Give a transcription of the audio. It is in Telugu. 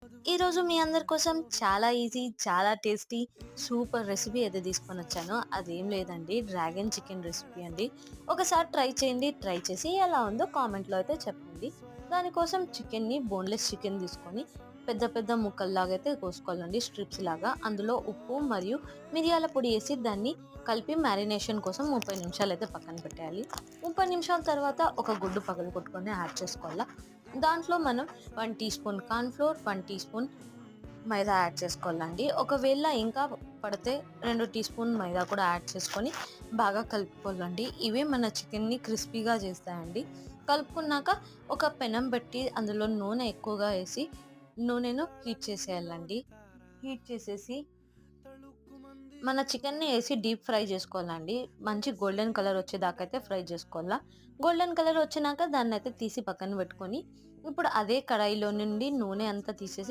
ఈ రోజు మీ అందరి కోసం చాలా ఈజీ, చాలా టేస్టీ, సూపర్ రెసిపీ అయితే తీసుకొనొచ్చాను. అదేం లేదండి, డ్రాగన్ చికెన్ రెసిపీ అండి. ఒకసారి ట్రై చేయండి. ట్రై చేసి ఎలా ఉందో కామెంట్‌లో అయితే చెప్పండి. దానికోసం చికెన్‌ని బోన్‌లెస్ చికెన్ తీసుకొని పెద్ద పెద్ద ముక్కల్లాగా అయితే కోసుకోవాలండి, స్ట్రిప్స్ లాగా. అందులో ఉప్పు మరియు మిరియాల పొడి ఏసి దాన్ని కలిపి మ్యారినేషన్ కోసం 30 నిమిషాలయితే పక్కన పెట్టేయాలి. 30 నిమిషాల తర్వాత ఒక గుడ్డు పగలగొట్టుకొని యాడ్ చేసుకోవాలా. దాంట్లో మనం 1 teaspoon corn flour, 1 teaspoon maida add చేసుకోవాలండి. ఒకవేళ ఇంకా పడితే 2 టీ స్పూన్ మైదా కూడా యాడ్ చేసుకొని బాగా కలుపుకోవాలండి. ఇవే మన చికెన్‌ని క్రిస్పీగా చేస్తాయండి. కలుపుకున్నాక ఒక పెనం పెట్టి అందులో నూనె ఎక్కువగా ఏసి నూనెను హీట్ చేసేయాలండి. హీట్ చేసేసి మన చికెన్‌ని ఏసి డీప్ ఫ్రై జేసుకోవాలండి. మంచి గోల్డెన్ కలర్ వచ్చేదాకైతే ఫ్రై జేసుకోవాలా. గోల్డెన్ కలర్ వచ్చినాక దాన్నయితే తీసి పక్కన పెట్టుకొని, ఇప్పుడు అదే కడాయిలో నుండి నూనె అంతా తీసేసి